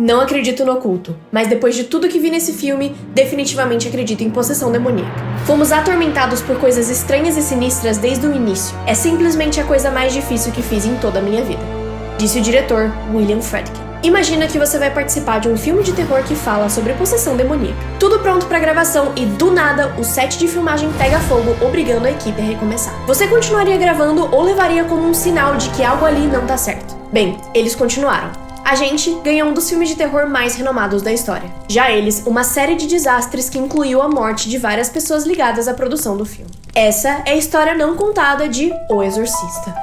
Não acredito no oculto, mas depois de tudo que vi nesse filme, definitivamente acredito em possessão demoníaca. Fomos atormentados por coisas estranhas e sinistras desde o início. É simplesmente a coisa mais difícil que fiz em toda a minha vida, disse o diretor William Friedkin. Imagina que você vai participar de um filme de terror que fala sobre possessão demoníaca. Tudo pronto pra gravação e, do nada, o set de filmagem pega fogo, obrigando a equipe a recomeçar. Você continuaria gravando ou levaria como um sinal de que algo ali não tá certo? Bem, eles continuaram. A gente ganhou um dos filmes de terror mais renomados da história. Já eles, uma série de desastres que incluiu a morte de várias pessoas ligadas à produção do filme. Essa é a história não contada de O Exorcista.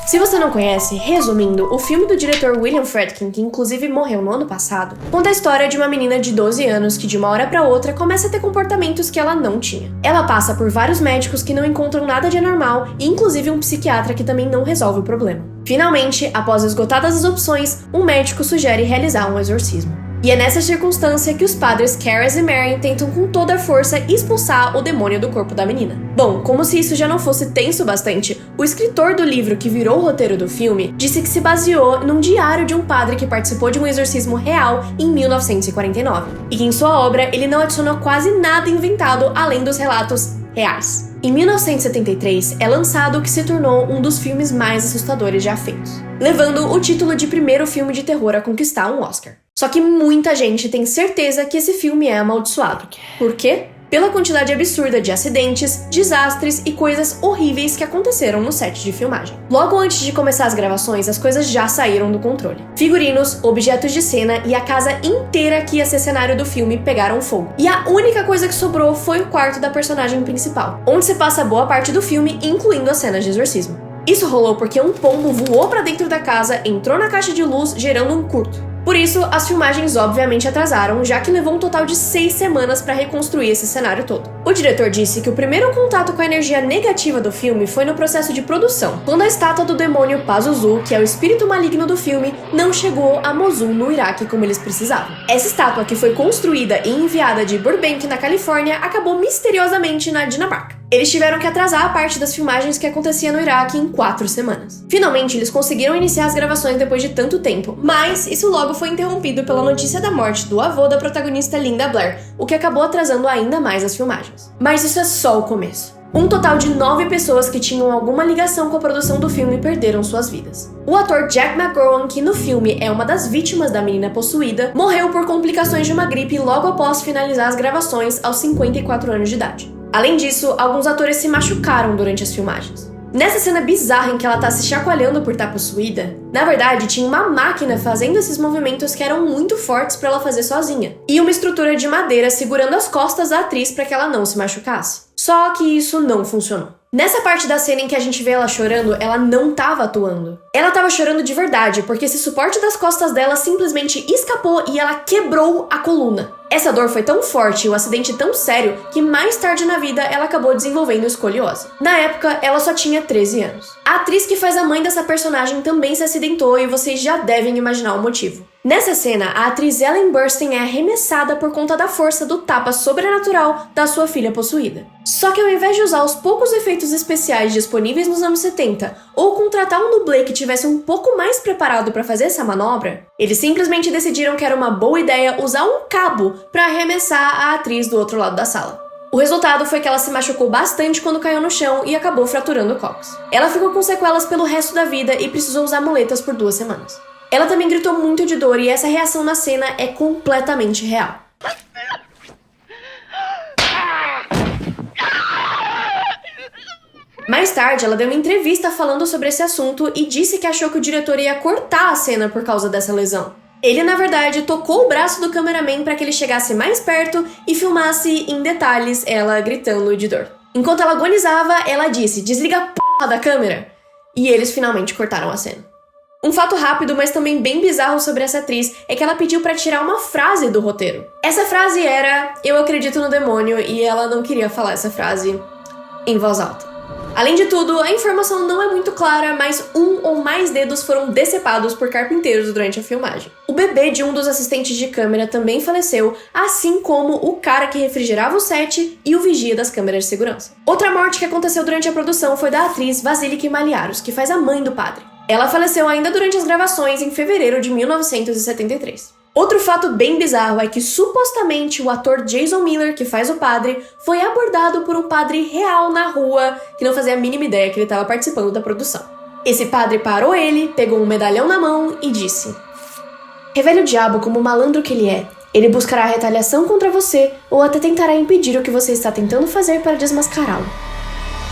Se você não conhece, resumindo, o filme do diretor William Friedkin, que inclusive morreu no ano passado, conta a história de uma menina de 12 anos que de uma hora pra outra começa a ter comportamentos que ela não tinha. Ela passa por vários médicos que não encontram nada de anormal e inclusive um psiquiatra que também não resolve o problema. Finalmente, após esgotadas as opções, um médico sugere realizar um exorcismo. E é nessa circunstância que os padres Karas e Mary tentam com toda a força expulsar o demônio do corpo da menina. Bom, como se isso já não fosse tenso bastante, o escritor do livro que virou o roteiro do filme disse que se baseou num diário de um padre que participou de um exorcismo real em 1949, e que em sua obra ele não adicionou quase nada inventado além dos relatos reais. Em 1973, é lançado o que se tornou um dos filmes mais assustadores já feitos, levando o título de primeiro filme de terror a conquistar um Oscar. Só que muita gente tem certeza que esse filme é amaldiçoado. Por quê? Pela quantidade absurda de acidentes, desastres e coisas horríveis que aconteceram no set de filmagem. Logo antes de começar as gravações, as coisas já saíram do controle. Figurinos, objetos de cena e a casa inteira que ia ser cenário do filme pegaram fogo. E a única coisa que sobrou foi o quarto da personagem principal, onde se passa boa parte do filme, incluindo as cenas de exorcismo. Isso rolou porque um pombo voou pra dentro da casa, entrou na caixa de luz, gerando um curto. Por isso, as filmagens obviamente atrasaram, já que levou um total de 6 semanas para reconstruir esse cenário todo. O diretor disse que o primeiro contato com a energia negativa do filme foi no processo de produção, quando a estátua do demônio Pazuzu, que é o espírito maligno do filme, não chegou a Mosul, no Iraque, como eles precisavam. Essa estátua, que foi construída e enviada de Burbank, na Califórnia, acabou misteriosamente na Dinamarca. Eles tiveram que atrasar a parte das filmagens que acontecia no Iraque em 4 semanas. Finalmente, eles conseguiram iniciar as gravações depois de tanto tempo, mas isso logo foi interrompido pela notícia da morte do avô da protagonista Linda Blair, o que acabou atrasando ainda mais as filmagens. Mas isso é só o começo. Um total de 9 pessoas que tinham alguma ligação com a produção do filme perderam suas vidas. O ator Jack McGowan, que no filme é uma das vítimas da menina possuída, morreu por complicações de uma gripe logo após finalizar as gravações aos 54 anos de idade. Além disso, alguns atores se machucaram durante as filmagens. Nessa cena bizarra em que ela tá se chacoalhando por estar possuída, na verdade tinha uma máquina fazendo esses movimentos que eram muito fortes pra ela fazer sozinha, e uma estrutura de madeira segurando as costas da atriz para que ela não se machucasse. Só que isso não funcionou. Nessa parte da cena em que a gente vê ela chorando, ela não tava atuando. Ela tava chorando de verdade, porque esse suporte das costas dela simplesmente escapou e ela quebrou a coluna. Essa dor foi tão forte e o acidente tão sério que mais tarde na vida ela acabou desenvolvendo escoliose. Na época, ela só tinha 13 anos. A atriz que faz a mãe dessa personagem também se acidentou e vocês já devem imaginar o motivo. Nessa cena, a atriz Ellen Burstyn é arremessada por conta da força do tapa sobrenatural da sua filha possuída. Só que ao invés de usar os poucos efeitos especiais disponíveis nos anos 70 ou contratar um dublê que tivesse um pouco mais preparado para fazer essa manobra, eles simplesmente decidiram que era uma boa ideia usar um cabo para arremessar a atriz do outro lado da sala. O resultado foi que ela se machucou bastante quando caiu no chão e acabou fraturando o cóccix. Ela ficou com sequelas pelo resto da vida e precisou usar muletas por 2 semanas. Ela também gritou muito de dor e essa reação na cena é completamente real. Mais tarde, ela deu uma entrevista falando sobre esse assunto e disse que achou que o diretor ia cortar a cena por causa dessa lesão. Ele, na verdade, tocou o braço do cameraman para que ele chegasse mais perto e filmasse em detalhes ela gritando de dor. Enquanto ela agonizava, ela disse: "Desliga a porra da câmera!" E eles finalmente cortaram a cena. Um fato rápido, mas também bem bizarro sobre essa atriz é que ela pediu pra tirar uma frase do roteiro. Essa frase era: "Eu acredito no demônio", e ela não queria falar essa frase em voz alta. Além de tudo, a informação não é muito clara, mas 1 ou mais dedos foram decepados por carpinteiros durante a filmagem. O bebê de um dos assistentes de câmera também faleceu, assim como o cara que refrigerava o set e o vigia das câmeras de segurança. Outra morte que aconteceu durante a produção foi da atriz Vasiliki Maliaros, que faz a mãe do padre. Ela faleceu ainda durante as gravações em fevereiro de 1973. Outro fato bem bizarro é que supostamente o ator Jason Miller, que faz o padre, foi abordado por um padre real na rua que não fazia a mínima ideia que ele estava participando da produção. Esse padre parou ele, pegou um medalhão na mão e disse: "Revele o diabo como o malandro que ele é. Ele buscará retaliação contra você ou até tentará impedir o que você está tentando fazer para desmascará-lo."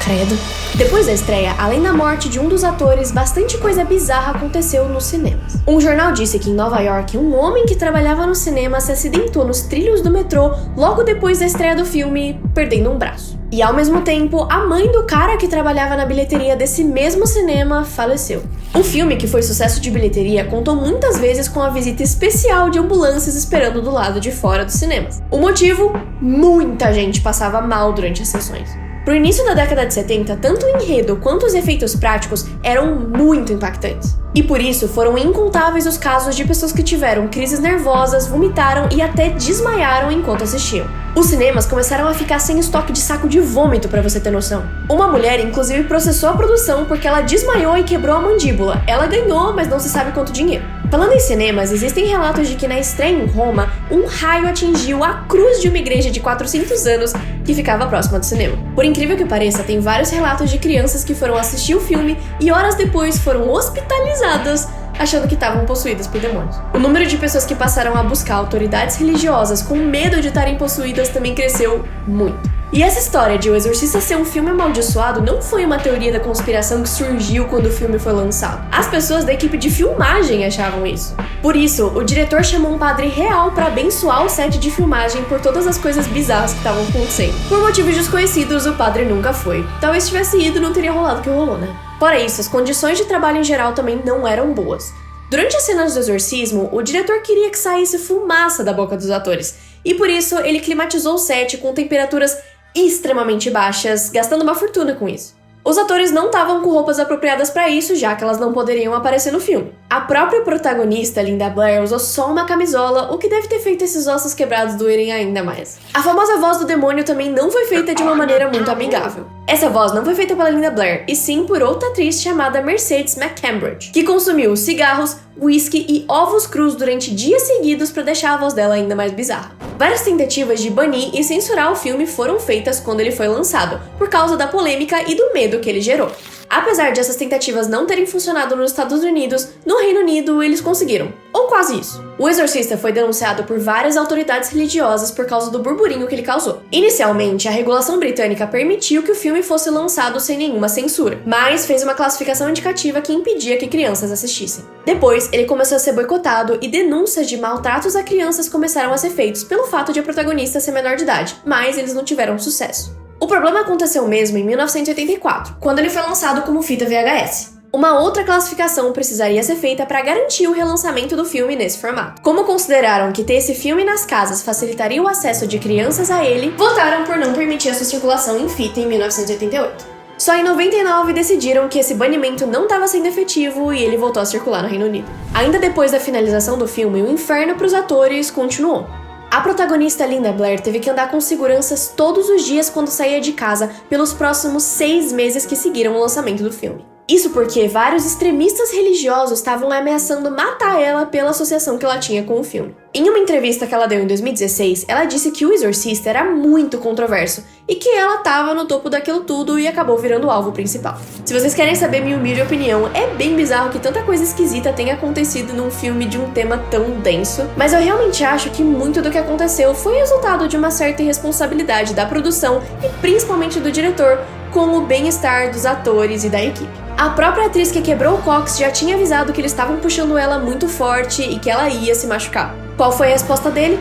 Credo. Depois da estreia, além da morte de um dos atores, bastante coisa bizarra aconteceu nos cinemas. Um jornal disse que em Nova York, um homem que trabalhava no cinema se acidentou nos trilhos do metrô logo depois da estreia do filme, perdendo um braço. E ao mesmo tempo, a mãe do cara que trabalhava na bilheteria desse mesmo cinema faleceu. O filme, que foi sucesso de bilheteria, contou muitas vezes com a visita especial de ambulâncias esperando do lado de fora dos cinemas. O motivo? Muita gente passava mal durante as sessões. Pro início da década de 70, tanto o enredo quanto os efeitos práticos eram muito impactantes. E por isso foram incontáveis os casos de pessoas que tiveram crises nervosas, vomitaram e até desmaiaram enquanto assistiam. Os cinemas começaram a ficar sem estoque de saco de vômito, pra você ter noção. Uma mulher, inclusive, processou a produção porque ela desmaiou e quebrou a mandíbula. Ela ganhou, mas não se sabe quanto dinheiro. Falando em cinemas, existem relatos de que na estreia em Roma, um raio atingiu a cruz de uma igreja de 400 anos que ficava próxima do cinema. Por incrível que pareça, tem vários relatos de crianças que foram assistir o filme e horas depois foram hospitalizadas achando que estavam possuídas por demônios. O número de pessoas que passaram a buscar autoridades religiosas com medo de estarem possuídas também cresceu muito. E essa história de O Exorcista ser um filme amaldiçoado não foi uma teoria da conspiração que surgiu quando o filme foi lançado. As pessoas da equipe de filmagem achavam isso. Por isso, o diretor chamou um padre real para abençoar o set de filmagem por todas as coisas bizarras que estavam acontecendo. Por motivos desconhecidos, o padre nunca foi. Talvez se tivesse ido, não teria rolado o que rolou, né? Fora isso, as condições de trabalho em geral também não eram boas. Durante as cenas do exorcismo, o diretor queria que saísse fumaça da boca dos atores, e por isso ele climatizou o set com temperaturas extremamente baixas, gastando uma fortuna com isso. Os atores não estavam com roupas apropriadas para isso, já que elas não poderiam aparecer no filme. A própria protagonista, Linda Blair, usou só uma camisola, o que deve ter feito esses ossos quebrados doerem ainda mais. A famosa voz do demônio também não foi feita de uma maneira muito amigável. Essa voz não foi feita pela Linda Blair, e sim por outra atriz chamada Mercedes McCambridge, que consumiu cigarros, whisky e ovos crus durante dias seguidos para deixar a voz dela ainda mais bizarra. Várias tentativas de banir e censurar o filme foram feitas quando ele foi lançado, por causa da polêmica e do medo que ele gerou. Apesar de essas tentativas não terem funcionado nos Estados Unidos, no Reino Unido eles conseguiram. Ou quase isso. O Exorcista foi denunciado por várias autoridades religiosas por causa do burburinho que ele causou. Inicialmente, a regulação britânica permitiu que o filme fosse lançado sem nenhuma censura, mas fez uma classificação indicativa que impedia que crianças assistissem. Depois, ele começou a ser boicotado e denúncias de maltratos a crianças começaram a ser feitos pelo fato de a protagonista ser menor de idade, mas eles não tiveram sucesso. O problema aconteceu mesmo em 1984, quando ele foi lançado como fita VHS. Uma outra classificação precisaria ser feita para garantir o relançamento do filme nesse formato. Como consideraram que ter esse filme nas casas facilitaria o acesso de crianças a ele, votaram por não permitir a sua circulação em fita em 1988. Só em 99 decidiram que esse banimento não estava sendo efetivo e ele voltou a circular no Reino Unido. Ainda depois da finalização do filme, o inferno para os atores continuou. A protagonista Linda Blair teve que andar com seguranças todos os dias quando saía de casa pelos próximos 6 meses que seguiram o lançamento do filme. Isso porque vários extremistas religiosos estavam ameaçando matar ela pela associação que ela tinha com o filme. Em uma entrevista que ela deu em 2016, ela disse que O Exorcista era muito controverso e que ela estava no topo daquilo tudo e acabou virando o alvo principal. Se vocês querem saber minha humilde opinião, é bem bizarro que tanta coisa esquisita tenha acontecido num filme de um tema tão denso, mas eu realmente acho que muito do que aconteceu foi resultado de uma certa irresponsabilidade da produção e principalmente do diretor com o bem-estar dos atores e da equipe. A própria atriz que quebrou o cóccix já tinha avisado que eles estavam puxando ela muito forte e que ela ia se machucar. Qual foi a resposta dele?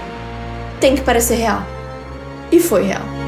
Tem que parecer real. E foi real.